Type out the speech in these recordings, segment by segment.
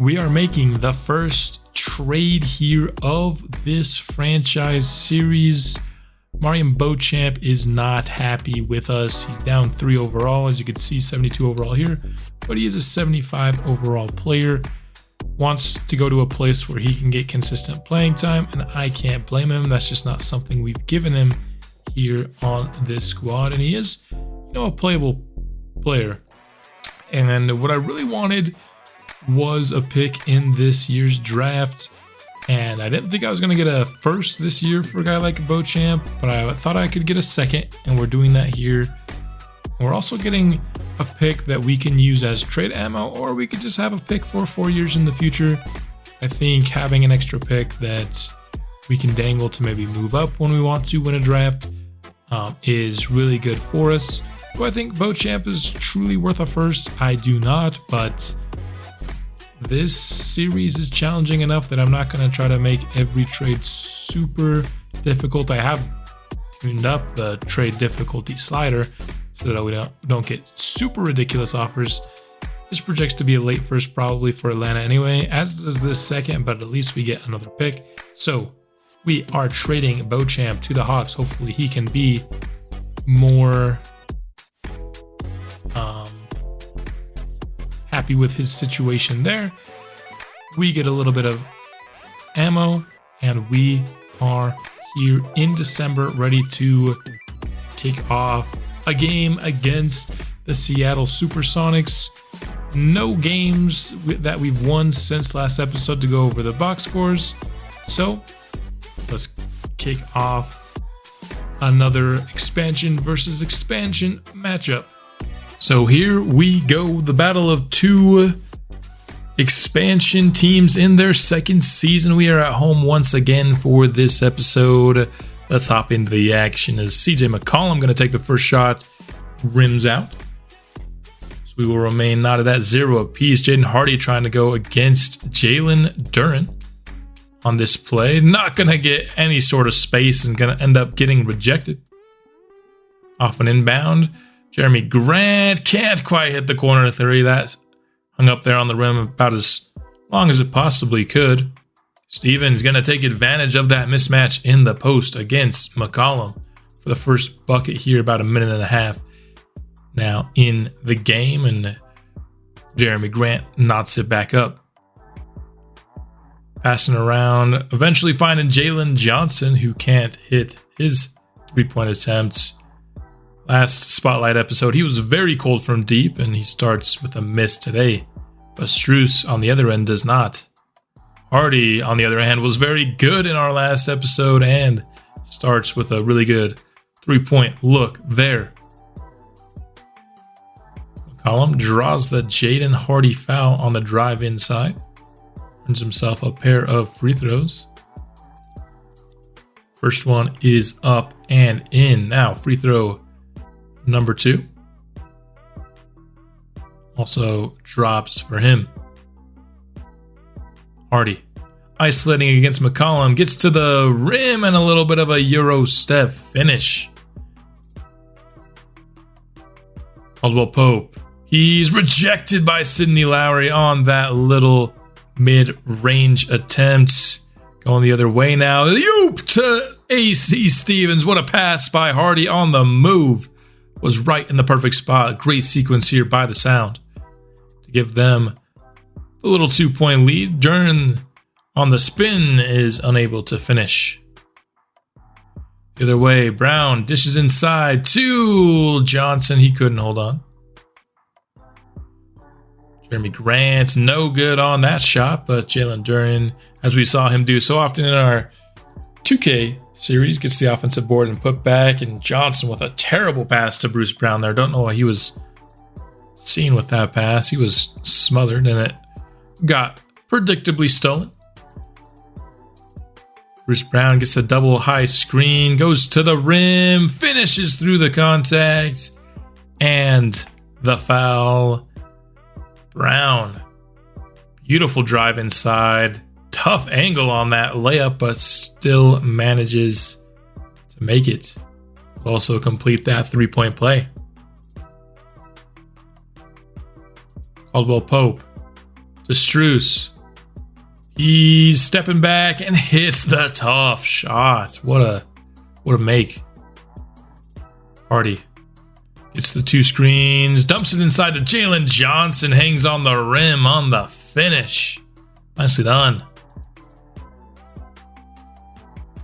we are making the first trade here of this franchise series. Marian Beauchamp is not happy with us. He's down 3 overall, as you can see, 72 overall here, but he is a 75 overall player. Wants to go to a place where he can get consistent playing time, and I can't blame him. That's just not something we've given him here on this squad, and he is, a playable player. And what I really wanted was a pick in this year's draft, and I didn't think I was going to get a first this year for a guy like Beauchamp, but I thought I could get a second, and we're doing that here. We're also getting a pick that we can use as trade ammo, or we could just have a pick for 4 years in the future. I think having an extra pick that we can dangle to maybe move up when we want to win a draft is really good for us. Do I think Beauchamp is truly worth a first? I do not, but this series is challenging enough that I'm not going to try to make every trade super difficult. I have tuned up the trade difficulty slider so that we don't get super ridiculous offers. This projects to be a late first probably for Atlanta anyway, as does this second, but at least we get another pick. So we are trading Beauchamp to the Hawks. Hopefully he can be more happy with his situation there. We get a little bit of ammo, and we are here in December ready to kick off a game against the Seattle Supersonics. No games that we've won since last episode to go over the box scores. So let's kick off another expansion versus expansion matchup. So here we go, the battle of 2 expansion teams in their second season. We are at home once again for this episode. Let's hop into the action as CJ McCollum going to take the first shot, rims out. So we will remain knotted at 0 apiece. Jaden Hardy trying to go against Jalen Duren on this play. Not going to get any sort of space and going to end up getting rejected. Off an inbound. Jeremy Grant can't quite hit the corner 3. That hung up there on the rim about as long as it possibly could. Stevens going to take advantage of that mismatch in the post against McCollum for the first bucket here, about a minute and a half now in the game, and Jeremy Grant knots it back up. Passing around, eventually finding Jalen Johnson, who can't hit his 3-point attempts. Last Spotlight episode, he was very cold from deep, and he starts with a miss today. But Strus, on the other end, does not. Hardy, on the other hand, was very good in our last episode and starts with a really good 3-point look there. McCollum draws the Jaden Hardy foul on the drive inside. Earns himself a pair of free throws. First one is up and in. Now, free throw number 2 also drops for him. Hardy isolating against McCollum, gets to the rim and a little bit of a Euro step finish. Caldwell Pope, he's rejected by Sidney Lowry on that little mid-range attempt. Going the other way now. Yoop to AC Stevens. What a pass by Hardy on the move. Was right in the perfect spot. Great sequence here by the Sound to give them a little 2-point lead. Duren on the spin is unable to finish. The other way, Brown dishes inside to Johnson. He couldn't hold on. Jeremy Grant's no good on that shot, but Jalen Duren, as we saw him do so often in our 2K series, gets the offensive board and put back, and Johnson with a terrible pass to Bruce Brown there. Don't know what he was seeing with that pass. He was smothered, and it got predictably stolen. Bruce Brown gets the double high screen, goes to the rim, finishes through the contact, and the foul. Brown, beautiful drive inside. Tough angle on that layup, but still manages to make it. Also complete that 3-point play. Caldwell Pope to Strus. He's stepping back and hits the tough shot. What a make. Hardy gets the two screens, dumps it inside to Jalen Johnson, hangs on the rim on the finish. Nicely done.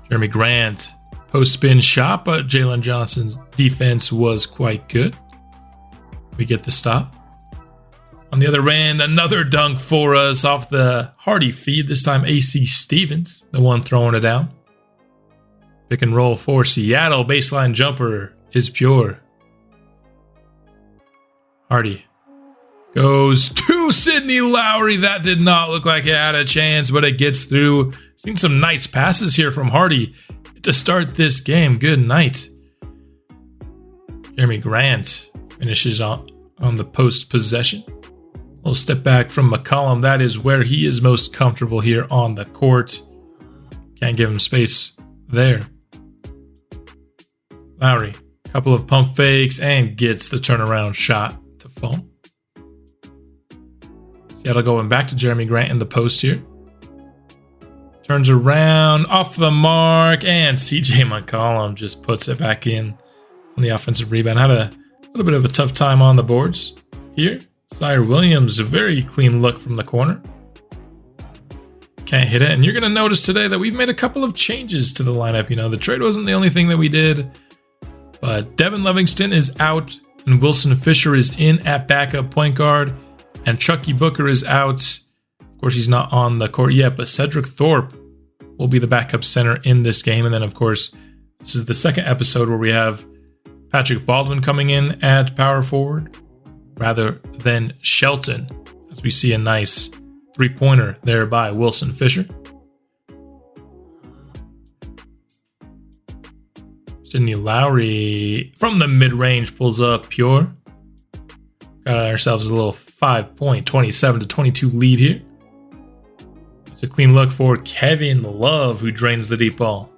Jeremy Grant, post spin shot, but Jalen Johnson's defense was quite good. We get the stop. On the other end, another dunk for us off the Hardy feed. This time AC Stevens, the one throwing it down. Pick and roll for Seattle. Baseline jumper is pure. Hardy goes to Sidney Lowry. That did not look like it had a chance, but it gets through. Seen some nice passes here from Hardy to start this game. Good night. Jeremy Grant finishes on the post possession. We'll step back from McCollum. That is where he is most comfortable here on the court. Can't give him space there. Lowry, couple of pump fakes and gets the turnaround shot to fall. Seattle going back to Jeremy Grant in the post here. Turns around, off the mark, and CJ McCollum just puts it back in on the offensive rebound. Had a little bit of a tough time on the boards here. Sire Williams, a very clean look from the corner. Can't hit it. And you're going to notice today that we've made a couple of changes to the lineup. You know, the trade wasn't the only thing that we did. But Devin Livingston is out and Wilson Fisher is in at backup point guard. And Chucky Booker is out. Of course, he's not on the court yet, but Cedric Thorpe will be the backup center in this game. And then, of course, this is the second episode where we have Patrick Baldwin coming in at power forward rather than Shelton, as we see a nice three-pointer there by Wilson Fisher. Sidney Lowry from the mid-range pulls up pure. Got ourselves a little 5-point, 27-22 lead here. It's a clean look for Kevin Love, who drains the deep ball.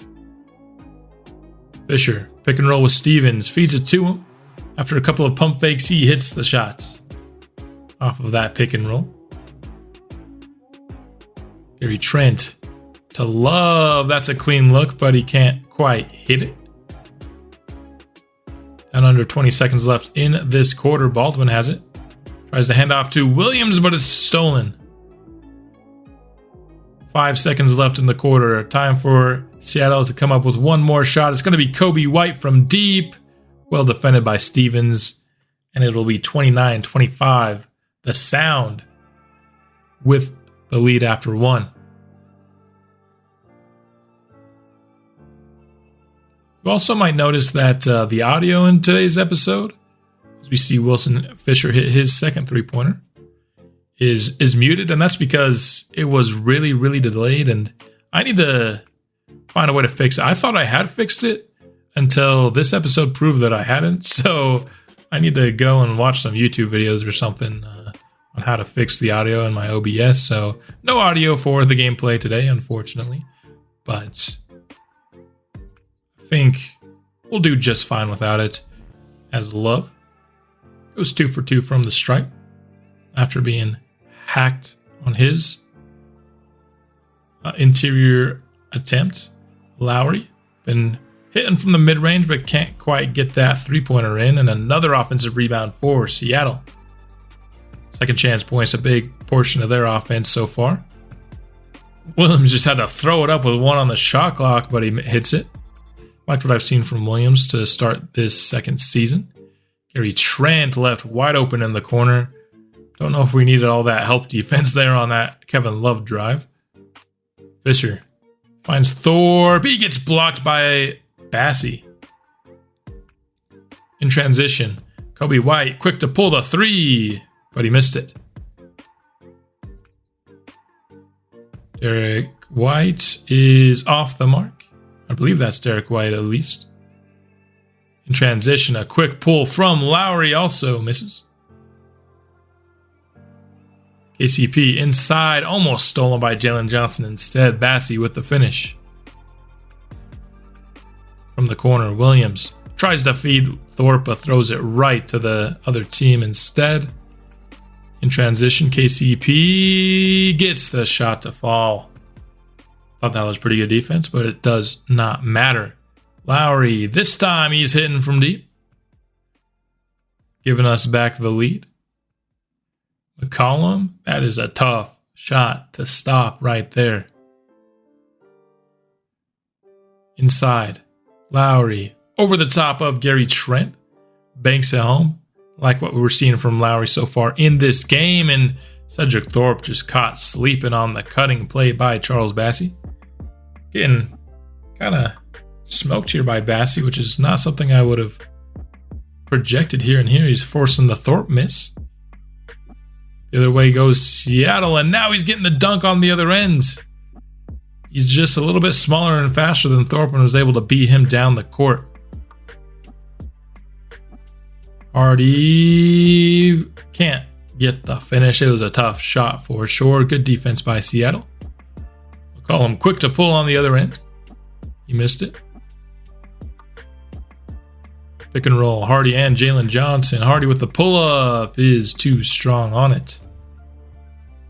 Fisher, pick and roll with Stevens, feeds it to him. After a couple of pump fakes, he hits the shots off of that pick and roll. Gary Trent to Love. That's a clean look, but he can't quite hit it. And under 20 seconds left in this quarter, Baldwin has it. Tries to hand off to Williams, but it's stolen. 5 seconds left in the quarter. Time for Seattle to come up with one more shot. It's going to be Kobe White from deep. Well defended by Stevens. And it'll be 29-25. The Sound with the lead after one. You also might notice that the audio in today's episode, as we see Wilson Fisher hit his second three-pointer, is muted, and that's because it was really, really delayed, and I need to find a way to fix it. I thought I had fixed it until this episode proved that I hadn't, so I need to go and watch some YouTube videos or something on how to fix the audio in my OBS. So no audio for the gameplay today, unfortunately, but I think we'll do just fine without it. As Love goes 2 for 2 from the stripe after being hacked on his interior attempt. Lowry been hitting from the mid-range, but can't quite get that three-pointer in. And another offensive rebound for Seattle. Second chance points, a big portion of their offense so far. Williams just had to throw it up with one on the shot clock, but he hits it. Liked what I've seen from Williams to start this second season. Gary Trent left wide open in the corner. Don't know if we needed all that help defense there on that Kevin Love drive. Fisher finds Thorpe. He gets blocked by Bassey. In transition, Kobe White quick to pull the three, but he missed it. Derek White is off the mark. I believe that's Derek White at least. In transition, a quick pull from Lowry also misses. KCP inside, almost stolen by Jalen Johnson. Instead, Bassey with the finish. From the corner, Williams tries to feed Thorpe, but throws it right to the other team instead. In transition, KCP gets the shot to fall. Thought that was pretty good defense, but it does not matter. Lowry, this time he's hitting from deep, giving us back the lead. McCollum, that is a tough shot to stop right there. Inside, Lowry, over the top of Gary Trent, banks it home. Like what we were seeing from Lowry so far in this game, and Cedric Thorpe just caught sleeping on the cutting play by Charles Bassey. Getting kind of smoked here by Bassey, which is not something I would have projected here. And here he's forcing the Thorpe miss. The other way goes Seattle, and now he's getting the dunk on the other end. He's just a little bit smaller and faster than Thorpe and was able to beat him down the court. Hardy can't get the finish. It was a tough shot for sure. Good defense by Seattle. McCollum quick to pull on the other end. He missed it. Pick and roll. Hardy and Jalen Johnson. Hardy with the pull-up is too strong on it.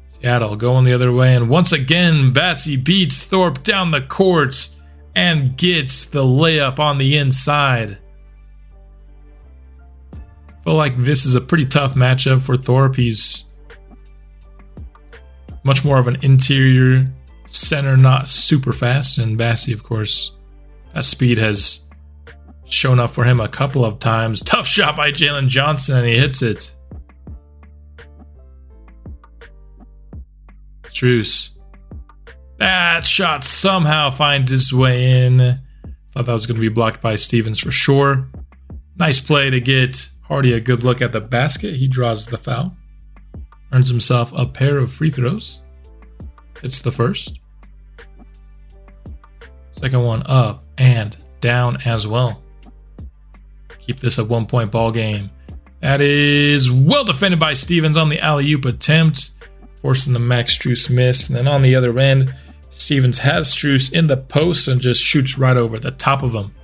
Seattle going the other way. And once again, Bassey beats Thorpe down the court and gets the layup on the inside. Feel like this is a pretty tough matchup for Thorpe. He's much more of an interior center, not super fast. And Bassey, of course, that speed has shown up for him a couple of times. Tough shot by Jalen Johnson, and he hits it. Strus. That shot somehow finds its way in. Thought that was going to be blocked by Stevens for sure. Nice play to get Hardy a good look at the basket. He draws the foul. Earns himself a pair of free throws. Hits the first. Second one up and down as well. Keep this a 1-point ball game. That is well defended by Stevens on the alley-oop attempt, forcing the Max Strus miss. And then on the other end, Stevens has Strus in the post and just shoots right over the top of him.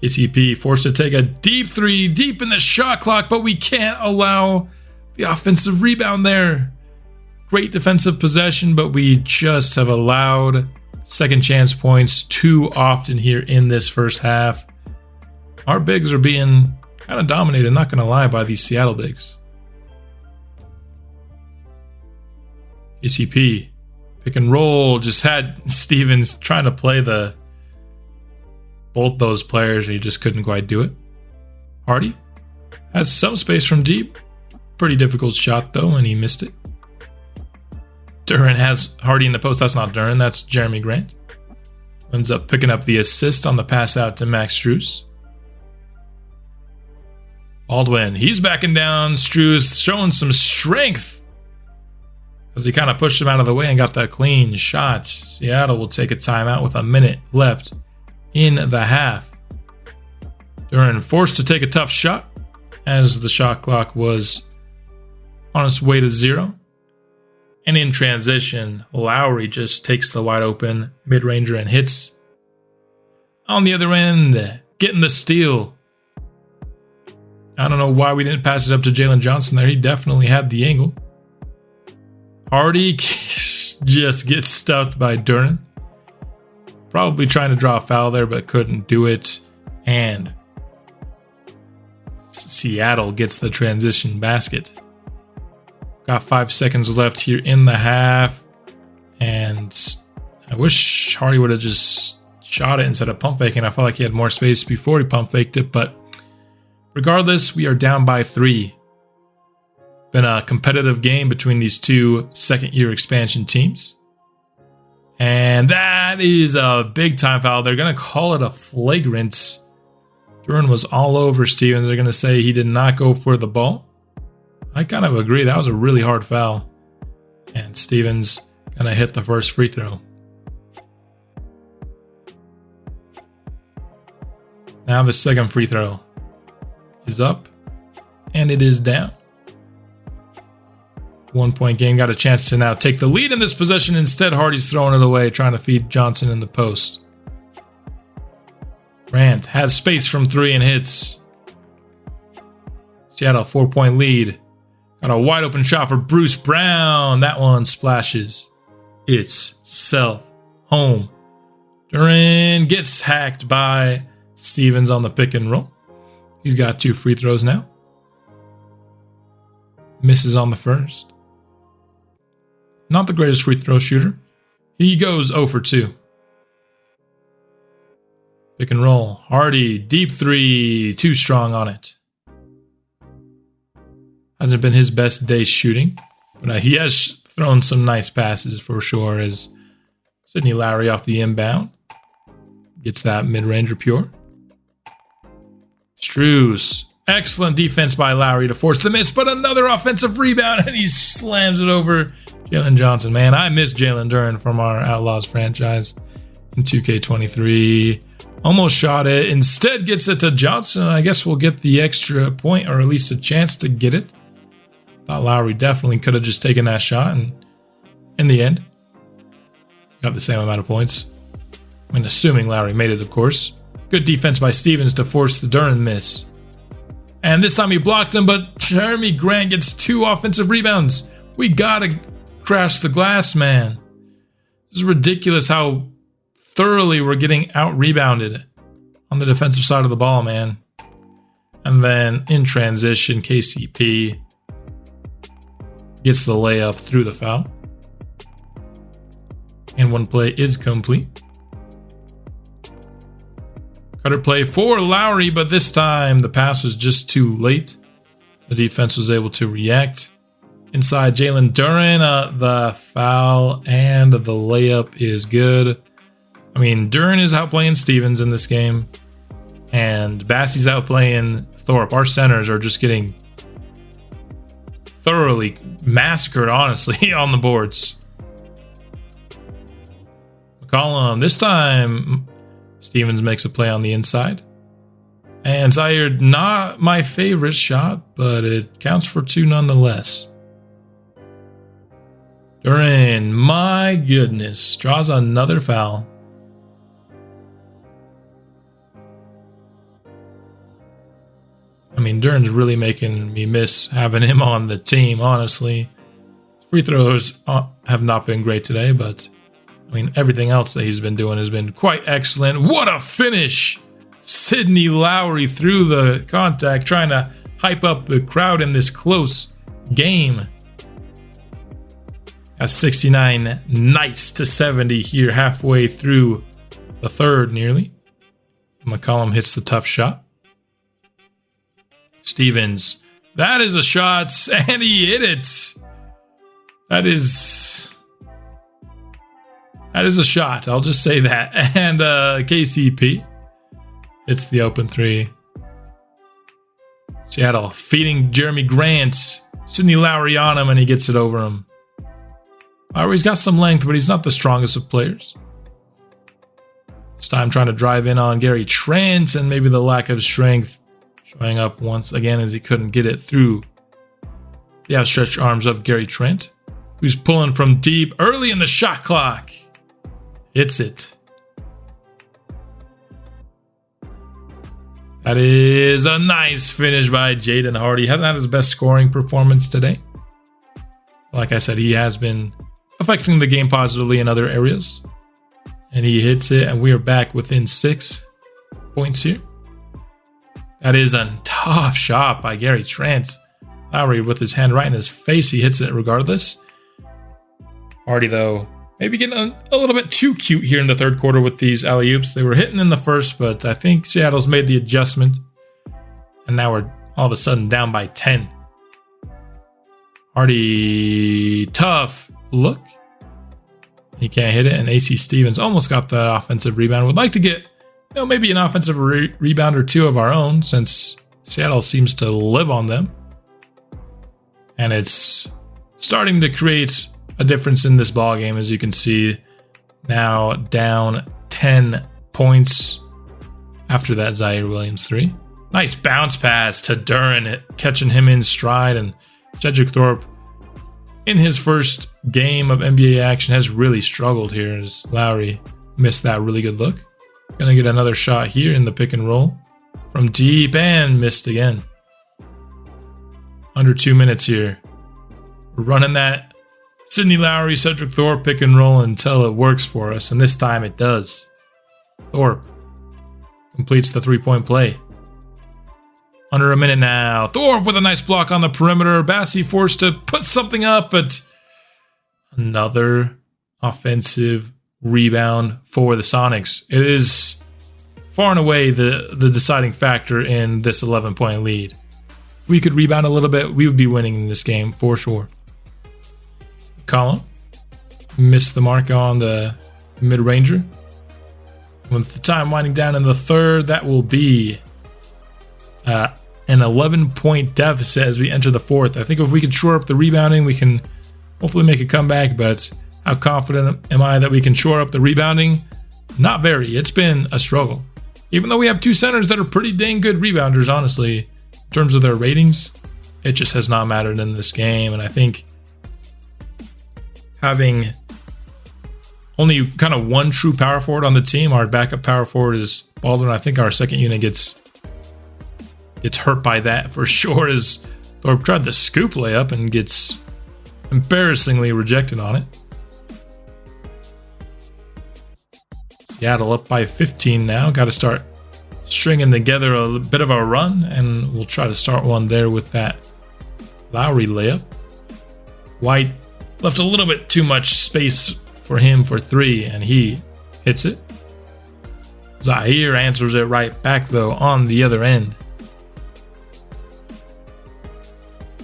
KCP forced to take a deep three, deep in the shot clock, but we can't allow the offensive rebound there. Great defensive possession, but we just have allowed second chance points too often here in this first half. Our bigs are being kind of dominated, not going to lie, by these Seattle bigs. KCP, pick and roll, just had Stevens trying to play both those players, and he just couldn't quite do it. Hardy has some space from deep. Pretty difficult shot, though, and he missed it. Duren has Hardy in the post. That's not Duren, that's Jeremy Grant. Ends up picking up the assist on the pass out to Max Strus. Baldwin, he's backing down. Strus showing some strength as he kind of pushed him out of the way and got the clean shot. Seattle will take a timeout with a minute left in the half. Duren forced to take a tough shot as the shot clock was on its way to 0. And in transition, Lowry just takes the wide open mid-ranger and hits. On the other end, getting the steal. I don't know why we didn't pass it up to Jalen Johnson there. He definitely had the angle. Hardy just gets stuffed by Duren. Probably trying to draw a foul there, but couldn't do it. And Seattle gets the transition basket. Got 5 seconds left here in the half. And I wish Hardy would have just shot it instead of pump faking. I felt like he had more space before he pump faked it. But regardless, we are down by 3. Been a competitive game between these two second-year expansion teams. And that is a big time foul. They're going to call it a flagrant. Duren was all over Stevens. They're going to say he did not go for the ball. I kind of agree. That was a really hard foul. And Stevens going to hit the first free throw. Now the second free throw is up. And it is down. 1-point game. Got a chance to now take the lead in this possession. Instead, Hardy's throwing it away, trying to feed Johnson in the post. Grant has space from 3 and hits. Seattle 4-point lead. Got a wide open shot for Bruce Brown. That one splashes itself home. Duran gets hacked by Stevens on the pick and roll. He's got 2 free throws now. Misses on the first. Not the greatest free throw shooter. He goes 0 for 2. Pick and roll. Hardy, deep 3, too strong on it. Hasn't been his best day shooting, but he has thrown some nice passes for sure as Sidney Lowry off the inbound. Gets that mid-ranger pure. Strus. Excellent defense by Lowry to force the miss, but another offensive rebound, and he slams it over Jalen Johnson. Man, I miss Jalen Duren from our Outlaws franchise in 2K23. Almost shot it. Instead gets it to Johnson. I guess we'll get the extra point, or at least a chance to get it. Thought Lowry definitely could have just taken that shot, and in the end, got the same amount of points. I mean, assuming Lowry made it, of course. Good defense by Stevens to force the Duren miss. And this time he blocked him, but Jeremy Grant gets 2 offensive rebounds. We gotta crash the glass, man. This is ridiculous how thoroughly we're getting out-rebounded on the defensive side of the ball, man. And then in transition, KCP gets the layup through the foul. And one play is complete. Cutter play for Lowry, but this time the pass was just too late. The defense was able to react. Inside Jalen Duren, the foul and the layup is good. I mean, Duren is outplaying Stevens in this game, and Bassey's outplaying Thorpe. Our centers are just getting thoroughly massacred, honestly, on the boards. McCollum, this time Stevens makes a play on the inside. And Zaire, not my favorite shot, but it counts for 2 nonetheless. Duren, my goodness, draws another foul. I mean, Duren's really making me miss having him on the team, honestly. Free throws have not been great today, but I mean, everything else that he's been doing has been quite excellent. What a finish! Sidney Lowry through the contact, trying to hype up the crowd in this close game. At 69, nice to 70 here, halfway through the third nearly. McCollum hits the tough shot. Stevens, that is a shot, and he hit it. That is a shot, I'll just say that. And KCP hits the open 3. Seattle feeding Jeremy Grant. Sidney Lowry on him, and he gets it over him. Lowry's got some length, but he's not the strongest of players. This time trying to drive in on Gary Trent, and maybe the lack of strength showing up once again as he couldn't get it through the outstretched arms of Gary Trent, who's pulling from deep early in the shot clock. Hits it. That is a nice finish by Jaden Hardy. Hasn't had his best scoring performance today. Like I said, he has been affecting the game positively in other areas. And he hits it, and we are back within 6 points here. That is a tough shot by Gary Trent. Lowry with his hand right in his face. He hits it regardless. Hardy, though, maybe getting a little bit too cute here in the third quarter with these alley-oops. They were hitting in the first, but I think Seattle's made the adjustment. And now we're all of a sudden down by 10. Hardy, tough look. He can't hit it, and AC Stevens almost got the offensive rebound. Would like to get, maybe an offensive rebound or 2 of our own, since Seattle seems to live on them. And it's starting to create a difference in this ball game, as you can see. Now down 10 points after that Zaire Williams 3. Nice bounce pass to Duren, catching him in stride, and Cedric Thorpe, in his first game of NBA action, has really struggled here as Lowry missed that really good look. Gonna get another shot here in the pick and roll from deep, and missed again. Under 2 minutes here. We're running that Sidney Lowry, Cedric Thorpe pick and roll until it works for us, and this time it does. Thorpe completes the 3-point play. Under a minute now. Thorpe with a nice block on the perimeter. Bassi forced to put something up, but another offensive rebound for the Sonics. It is far and away the deciding factor in this 11-point lead. If we could rebound a little bit, we would be winning in this game for sure. McCollum missed the mark on the mid-ranger. With the time winding down in the third, that will be an 11-point deficit as we enter the fourth. I think if we can shore up the rebounding, we can hopefully make a comeback, but how confident am I that we can shore up the rebounding? Not very. It's been a struggle. Even though we have two centers that are pretty dang good rebounders, honestly, in terms of their ratings, it just has not mattered in this game. And I think having only kind of one true power forward on the team, our backup power forward is Baldwin. I think our second unit gets hurt by that for sure, as Thorpe tried the scoop layup and gets embarrassingly rejected on it. Seattle up by 15 now. Got to start stringing together a bit of a run, and we'll try to start one there with that Lowry layup. White left a little bit too much space for him for three, and he hits it. Zahir answers it right back, though, on the other end.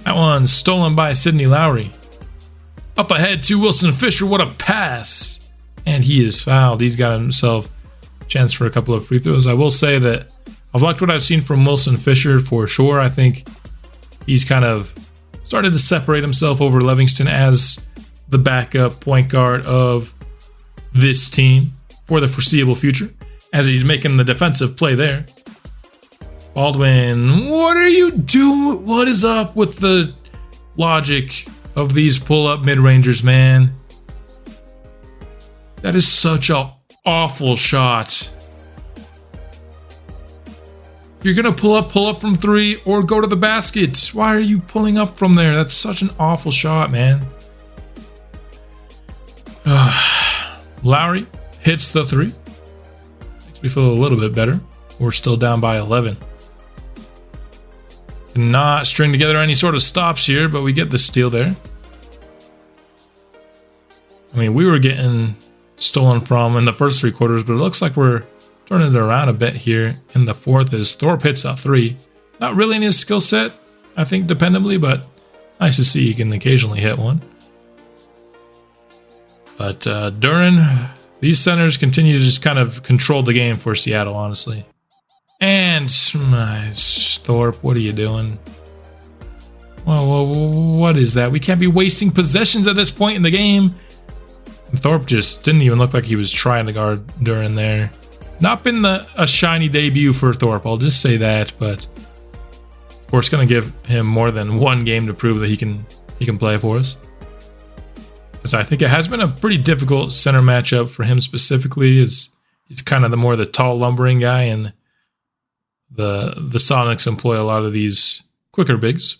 That one's stolen by Sidney Lowry. Up ahead to Wilson Fisher. What a pass! And he is fouled. He's got himself a chance for a couple of free throws. I will say that I've liked what I've seen from Wilson Fisher for sure. I think he's kind of started to separate himself over Livingston as the backup point guard of this team for the foreseeable future, as he's making the defensive play there. Baldwin, what are you doing? What is up with the logic of these pull-up mid-rangers, man? That is such an awful shot. If you're going to pull up from three or go to the basket. Why are you pulling up from there? That's such an awful shot, man. Lowry hits the three. Makes me feel a little bit better. We're still down by 11. Cannot string together any sort of stops here, but we get the steal there. I mean, we were getting stolen from in the first three quarters, but it looks like we're turning it around a bit here in the fourth as Thorpe hits a three. Not really in his skill set, I think, dependably, but nice to see he can occasionally hit one. But Duran, these centers continue to just kind of control the game for Seattle, honestly. And Thorpe, what are you doing? Well, what is that? We can't be wasting possessions at this point in the game. And Thorpe just didn't even look like he was trying to guard Duran there. Not been a shiny debut for Thorpe, I'll just say that, but of course going to give him more than one game to prove that he can play for us. Because I think it has been a pretty difficult center matchup for him specifically. He's kind of the tall lumbering guy, and the Sonics employ a lot of these quicker bigs.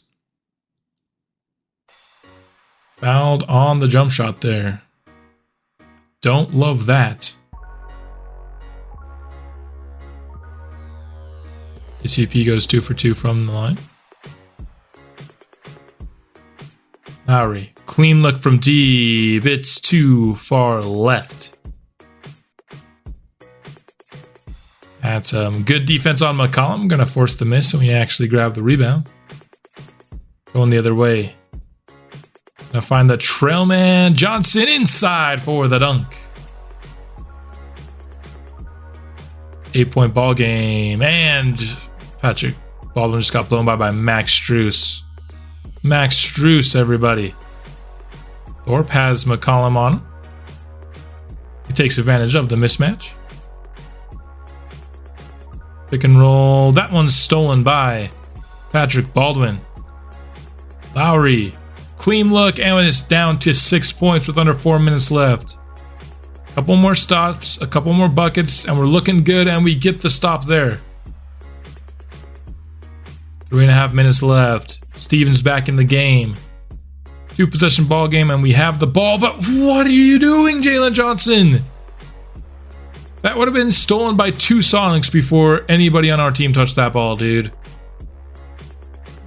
Fouled on the jump shot there. Don't love that. KCP goes 2 for 2 from the line. Lowry, clean look from deep. It's too far left. That's good defense on McCollum. Going to force the miss, and we actually grab the rebound. Going the other way. Going to find the trail man. Johnson inside for the dunk. 8-point ball game. And Patrick Baldwin just got blown by Max Strus. Max Strus, everybody. Thorpe has McCollum on him. He takes advantage of the mismatch. Pick and roll. That one's stolen by Patrick Baldwin. Lowry. Clean look, and it's down to 6 points with under 4 minutes left. A couple more stops, a couple more buckets, and we're looking good, and we get the stop there. 3.5 minutes left. Stevens back in the game. 2-possession ball game, and we have the ball. But what are you doing, Jalen Johnson? That would have been stolen by 2 Sonics before anybody on our team touched that ball, dude.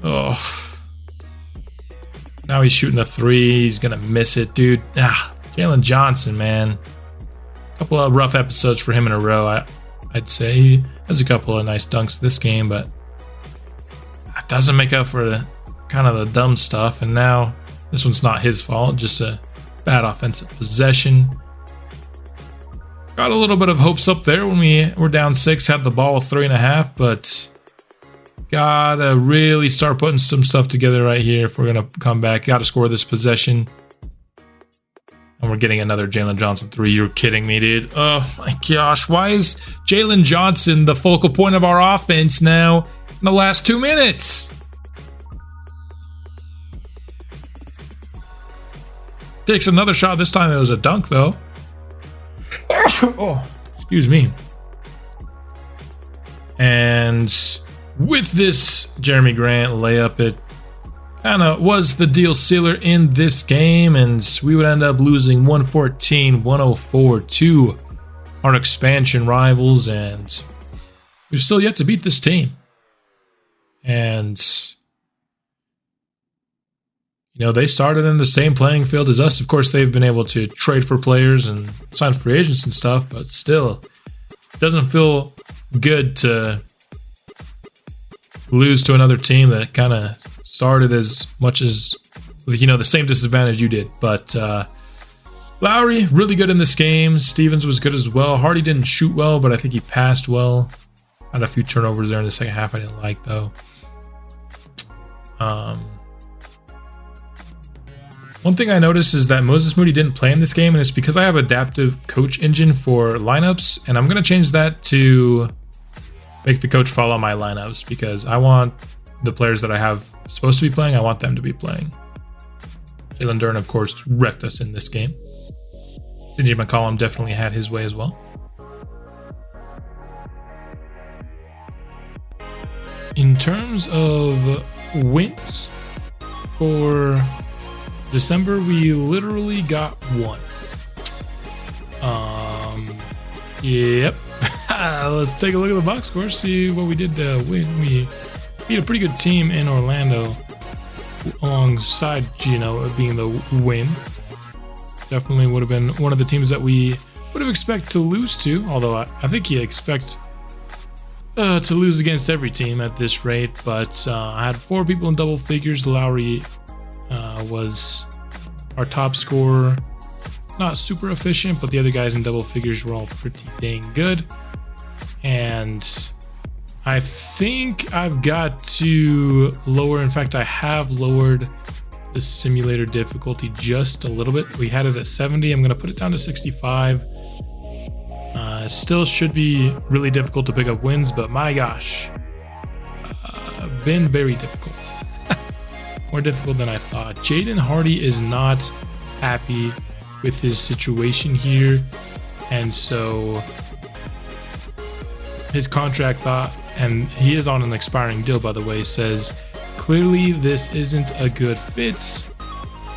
Oh. Now he's shooting a 3. He's going to miss it, dude. Jalen Johnson, man. A couple of rough episodes for him in a row, I'd say. He has a couple of nice dunks this game, but that doesn't make up for the kind of the dumb stuff. And now this one's not his fault, just a bad offensive possession. Got a little bit of hopes up there when we were down 6, had the ball with 3.5, but gotta really start putting some stuff together right here if we're gonna come back. Gotta score this possession. And we're getting another Jalen Johnson 3. You're kidding me, dude. Oh my gosh. Why is Jalen Johnson the focal point of our offense now in the last 2 minutes? Takes another shot. This time it was a dunk, though. Oh, excuse me. And with this Jeremy Grant layup, it kind of was the deal sealer in this game, and we would end up losing 114-104 to our expansion rivals, and we've still yet to beat this team. And you know, they started in the same playing field as us. Of course, they've been able to trade for players and sign free agents and stuff, but still, it doesn't feel good to lose to another team that kind of started as much as, you know, the same disadvantage you did. But Lowry, really good in this game. Stevens was good as well. Hardy didn't shoot well, but I think he passed well. Had a few turnovers there in the second half I didn't like, though. One thing I noticed is that Moses Moody didn't play in this game, and it's because I have adaptive coach engine for lineups, and I'm going to change that to make the coach follow my lineups, because I want the players that I have supposed to be playing, I want them to be playing. Jalen Duren, of course, wrecked us in this game. CJ McCollum definitely had his way as well. In terms of wins for December, we literally got 1. Yep. Let's take a look at the box score, see what we did to win. We beat a pretty good team in Orlando alongside, you know, being the win. Definitely would have been one of the teams that we would have expected to lose to, although I think you expect to lose against every team at this rate. But I had 4 people in double figures. Lowry was our top scorer. Not super efficient, but the other guys in double figures were all pretty dang good. And I think I've got to lower, in fact, I have lowered the simulator difficulty just a little bit. We had it at 70. I'm going to put it down to 65. Still should be really difficult to pick up wins, but my gosh, been very difficult. More difficult than I thought. Jaden Hardy is not happy with his situation here, and so his contract thought, and he is on an expiring deal, by the way, says clearly this isn't a good fit.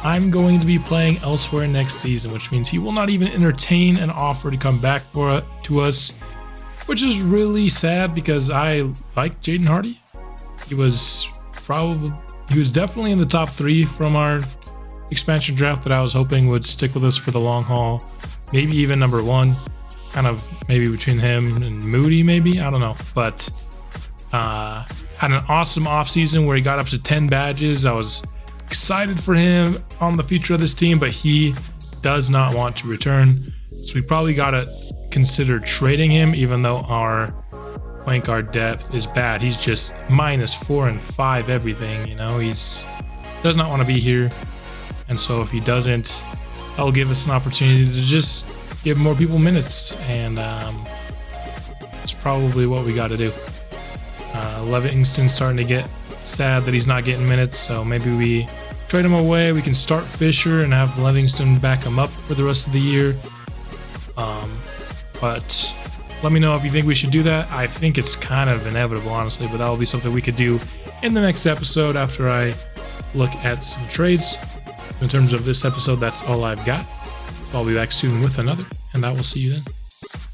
I'm going to be playing elsewhere next season, which means he will not even entertain an offer to come back to us, which is really sad because I like Jaden Hardy. He was definitely in the top 3 from our expansion draft that I was hoping would stick with us for the long haul. Maybe even number 1, kind of maybe between him and Moody, maybe, I don't know. But had an awesome offseason where he got up to 10 badges. I was excited for him on the future of this team, but he does not want to return. So we probably got to consider trading him, even though our point guard depth is bad. He's just -4 and 5 everything, you know. He's does not want to be here. And so if he doesn't, that'll give us an opportunity to just give more people minutes. And it's probably what we got to do. Livingston's starting to get sad that he's not getting minutes, so maybe we trade him away. We can start Fisher and have Livingston back him up for the rest of the year. But let me know if you think we should do that. I think it's kind of inevitable, honestly, but that'll be something we could do in the next episode after I look at some trades. In terms of this episode, that's all I've got. So I'll be back soon with another, and I will see you then.